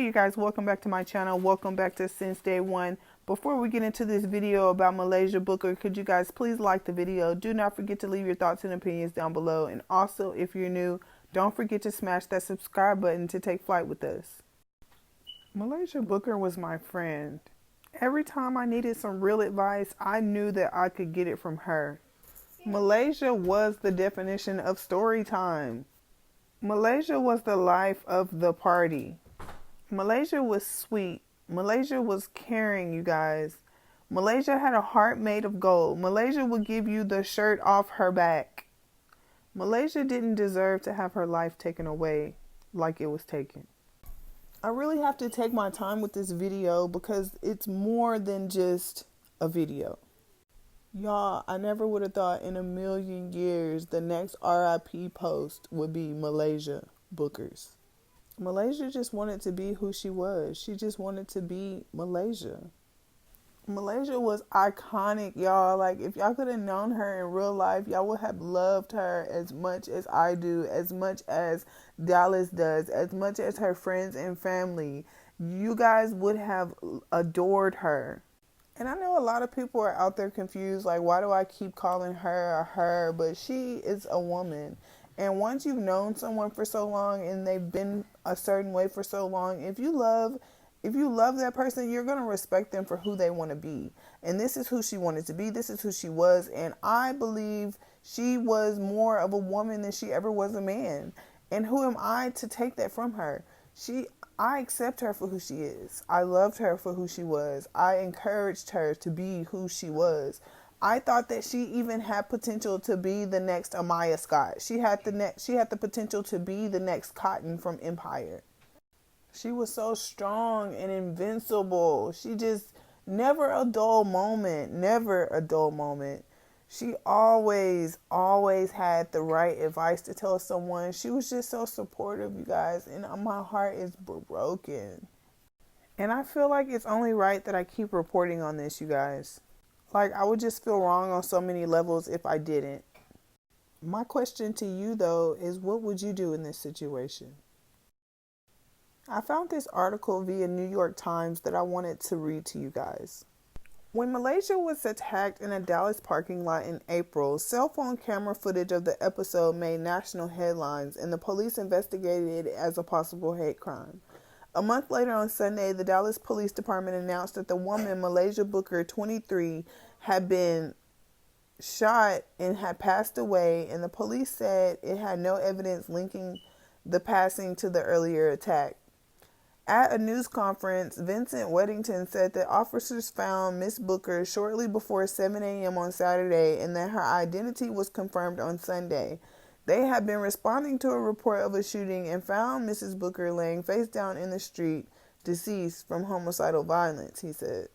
you guys, welcome back to my channel. Welcome back to Since Day One. Before we get into this video about Malaysia Booker, could you guys please like the video? Do not forget to leave your thoughts and opinions down below. And also, if you're new, don't forget to smash that subscribe button to take flight with us. Malaysia Booker was my friend. Every time I needed some real advice, I knew that I could get it from her. Malaysia was the definition of story time. Malaysia was the life of the party. Malaysia was sweet. Malaysia was caring, you guys. Malaysia had a heart made of gold. Malaysia would give you the shirt off her back. Malaysia didn't deserve to have her life taken away like it was taken. I really have to take my time with this video because it's more than just a video. Y'all, I never would have thought in a million years the next RIP post would be Malaysia Booker's. Malaysia just wanted to be who she was. She just wanted to be Malaysia. Malaysia was iconic, y'all. Like, if y'all could have known her in real life, y'all would have loved her as much as I do, as much as Dallas does, as much as her friends and family. You guys would have adored her. And I know a lot of people are out there confused, like, why do I keep calling her a her? But she is a woman. And once you've known someone for so long and they've been a certain way for so long, if you love that person, you're going to respect them for who they want to be. And this is who she wanted to be. This is who she was. And I believe she was more of a woman than she ever was a man. And who am I to take that from her? I accept her for who she is. I loved her for who she was. I encouraged her to be who she was. I thought that she even had potential to be the next Amaya Scott. She had the potential to be the next Cotton from Empire. She was so strong and invincible. She just never a dull moment. Never a dull moment. She always had the right advice to tell someone. She was just so supportive, you guys. And my heart is broken. And I feel like it's only right that I keep reporting on this, you guys. Like, I would just feel wrong on so many levels if I didn't. My question to you, though, is what would you do in this situation? I found this article via New York Times that I wanted to read to you guys. When Malaysia was attacked in a Dallas parking lot in April, cell phone camera footage of the episode made national headlines, and the police investigated it as a possible hate crime. A month later on Sunday, the Dallas Police Department announced that the woman, Malaysia Booker, 23, had been shot and had passed away, and the police said it had no evidence linking the passing to the earlier attack. At a news conference, Vincent Weddington said that officers found Miss Booker shortly before 7 a.m. on Saturday and that her identity was confirmed on Sunday. They had been responding to a report of a shooting and found Mrs. Booker laying face down in the street, deceased from homicidal violence, he said.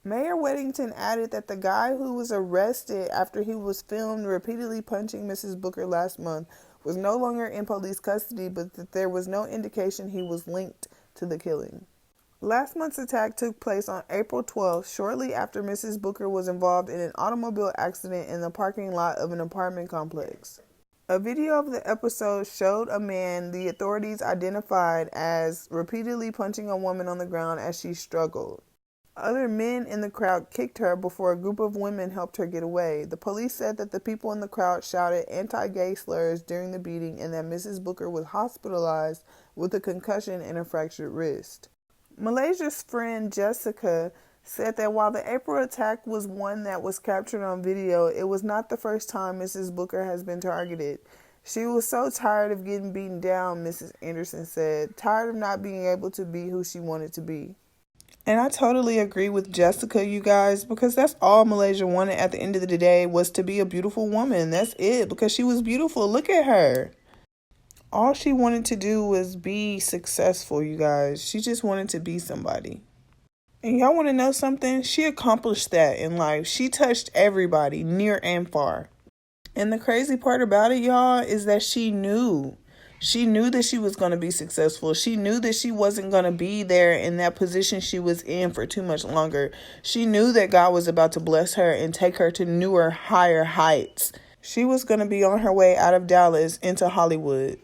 Mayor Weddington added that the guy who was arrested after he was filmed repeatedly punching Mrs. Booker last month was no longer in police custody, but that there was no indication he was linked to the killing. Last month's attack took place on April 12th, shortly after Mrs. Booker was involved in an automobile accident in the parking lot of an apartment complex. A video of the episode showed a man the authorities identified as repeatedly punching a woman on the ground as she struggled. Other men in the crowd kicked her before a group of women helped her get away. The police said that the people in the crowd shouted anti-gay slurs during the beating and that Mrs. Booker was hospitalized with a concussion and a fractured wrist. Malaysia's friend Jessica said that while the April attack was one that was captured on video, it was not the first time Mrs. Booker has been targeted. She was so tired of getting beaten down, Mrs. Anderson said, tired of not being able to be who she wanted to be. And I totally agree with Jessica, you guys, because that's all Malaysia wanted at the end of the day was to be a beautiful woman. That's it, because she was beautiful. Look at her. All she wanted to do was be successful, you guys. She just wanted to be somebody. And y'all want to know something? She accomplished that in life. She touched everybody, near and far. And the crazy part about it, y'all, is that she knew. She knew that she was going to be successful. She knew that she wasn't going to be there in that position she was in for too much longer. She knew that God was about to bless her and take her to newer, higher heights. She was going to be on her way out of Dallas into Hollywood.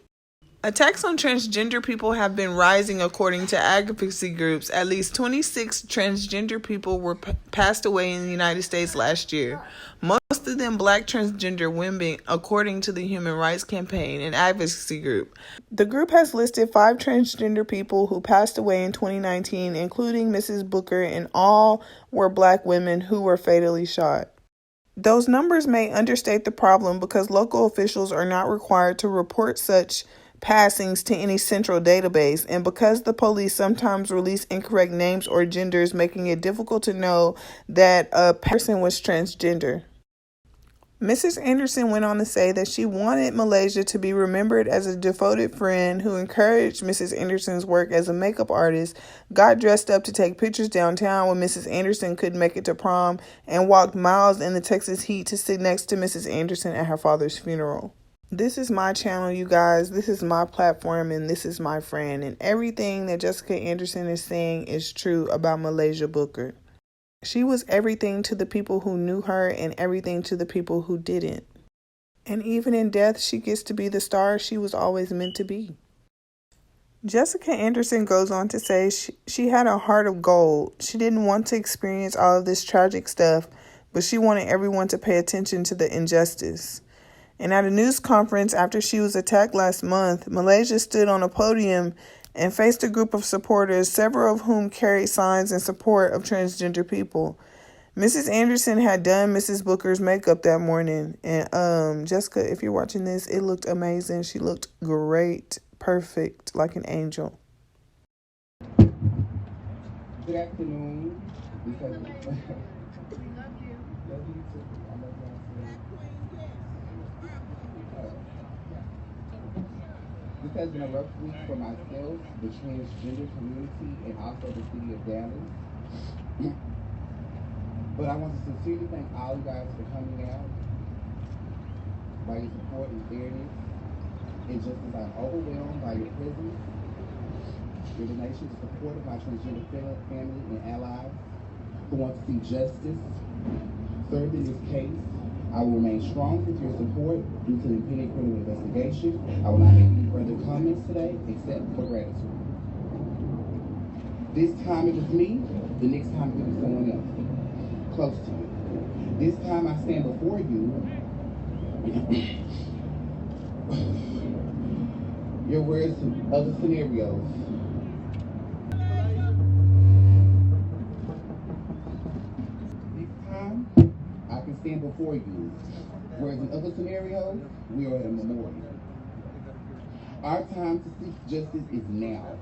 Attacks on transgender people have been rising according to advocacy groups. At least 26 transgender people were passed away in the United States last year. Most of them black transgender women, according to the Human Rights Campaign, an advocacy group. The group has listed 5 transgender people who passed away in 2019, including Mrs. Booker, and all were black women who were fatally shot. Those numbers may understate the problem because local officials are not required to report such passings to any central database, and because the police sometimes release incorrect names or genders, making it difficult to know that a person was transgender. Mrs. Anderson went on to say that she wanted Malaysia to be remembered as a devoted friend who encouraged Mrs. Anderson's work as a makeup artist, got dressed up to take pictures downtown when Mrs. Anderson couldn't make it to prom, and walked miles in the Texas heat to sit next to Mrs. Anderson at her father's funeral. This is my channel, you guys. This is my platform, and this is my friend. And everything that Jessica Anderson is saying is true about Malaysia Booker. She was everything to the people who knew her and everything to the people who didn't. And even in death, she gets to be the star she was always meant to be. Jessica Anderson goes on to say she had a heart of gold. She didn't want to experience all of this tragic stuff, but she wanted everyone to pay attention to the injustice. And at a news conference after she was attacked last month, Malaysia stood on a podium and faced a group of supporters, several of whom carried signs in support of transgender people. Mrs. Anderson had done Mrs. Booker's makeup that morning. And Jessica, if you're watching this, it looked amazing. She looked great, perfect, like an angel. Good afternoon. This has been a rough week for myself, the transgender community, and also the city of Dallas. But I want to sincerely thank all you guys for coming out, by your support and fairness. And just as I'm overwhelmed by your presence, your donation to support of my transgender family and allies who want to see justice served in this case, I will remain strong with your support due to the impending criminal investigation. I will not make any further comments today except for gratitude. This time it was me, the next time it was someone else, close to you. This time I stand before you. Your words to other scenarios. This time I can stand before you, whereas in other scenarios, we are at a memorial. Our time to seek justice is now.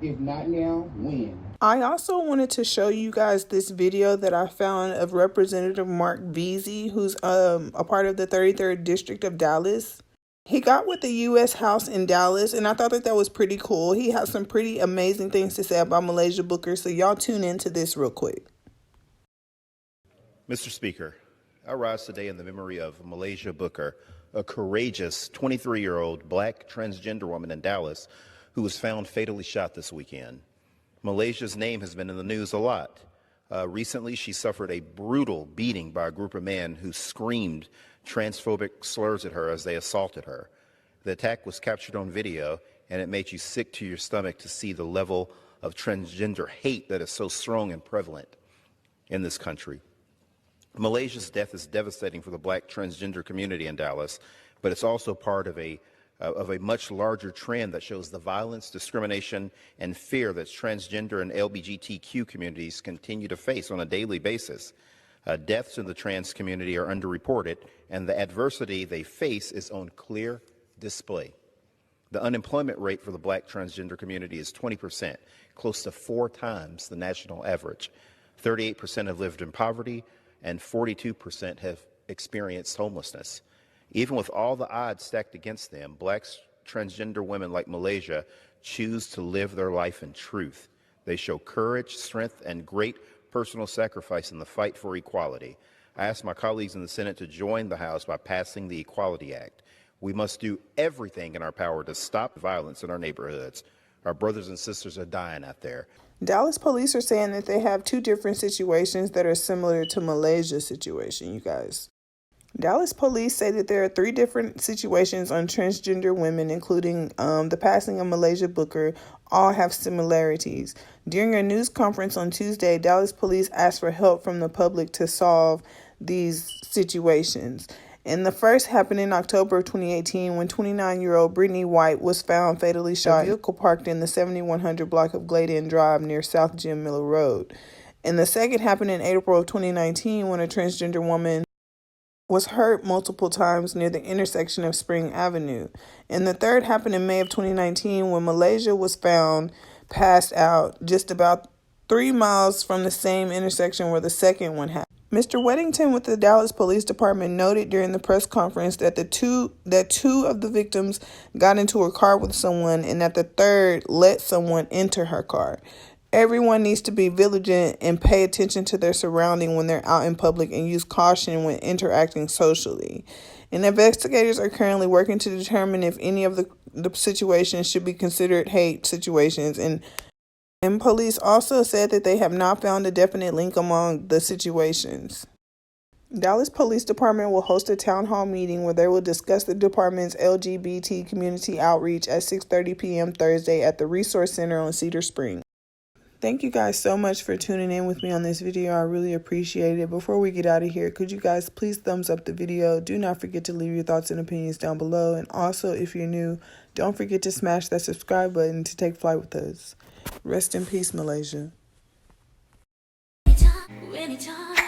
If not now, when? I also wanted to show you guys this video that I found of Representative Mark Veazey, who's a part of the 33rd District of Dallas. He got with the U.S. House in Dallas, and I thought that was pretty cool. He has some pretty amazing things to say about Malaysia Booker, so y'all tune into this real quick. Mr. Speaker, I rise today in the memory of Malaysia Booker, a courageous 23-year-old black transgender woman in Dallas who was found fatally shot this weekend. Malaysia's name has been in the news a lot. Recently, she suffered a brutal beating by a group of men who screamed transphobic slurs at her as they assaulted her. The attack was captured on video, and it made you sick to your stomach to see the level of transgender hate that is so strong and prevalent in this country. Malaysia's death is devastating for the black transgender community in Dallas, but it's also part of a much larger trend that shows the violence, discrimination, and fear that transgender and LGBTQ communities continue to face on a daily basis. Deaths in the trans community are underreported, and the adversity they face is on clear display. The unemployment rate for the black transgender community is 20%, close to 4 times the national average. 38% have lived in poverty, and 42% have experienced homelessness. Even with all the odds stacked against them, black transgender women like Malaysia choose to live their life in truth. They show courage, strength, and great personal sacrifice in the fight for equality. I ask my colleagues in the Senate to join the House by passing the Equality Act. We must do everything in our power to stop violence in our neighborhoods. Our brothers and sisters are dying out there. Dallas police are saying that they have 2 different situations that are similar to Malaysia's situation, you guys. Dallas police say that there are 3 different situations on transgender women, including the passing of Malaysia Booker, all have similarities. During a news conference on Tuesday, Dallas police asked for help from the public to solve these situations. And the first happened in October of 2018 when 29-year-old Brittany White was found fatally shot. A vehicle parked in the 7100 block of Glade Inn Drive near South Jim Miller Road. And the second happened in April of 2019 when a transgender woman was hurt multiple times near the intersection of Spring Avenue. And the third happened in May of 2019 when Malaysia was found passed out just about 3 miles from the same intersection where the second one happened. Mr. Weddington with the Dallas Police Department noted during the press conference that two of the victims got into a car with someone and that the third let someone enter her car. Everyone needs to be vigilant and pay attention to their surrounding when they're out in public and use caution when interacting socially. And investigators are currently working to determine if any of the situations should be considered hate situations. And police also said that they have not found a definite link among the situations. Dallas Police Department will host a town hall meeting where they will discuss the department's LGBT community outreach at 6:30 p.m. Thursday at the Resource Center on Cedar Spring. Thank you guys so much for tuning in with me on this video. I really appreciate it. Before we get out of here, could you guys please thumbs up the video? Do not forget to leave your thoughts and opinions down below. And also, if you're new, don't forget to smash that subscribe button to take flight with us. Rest in peace, Malaysia. Anytime.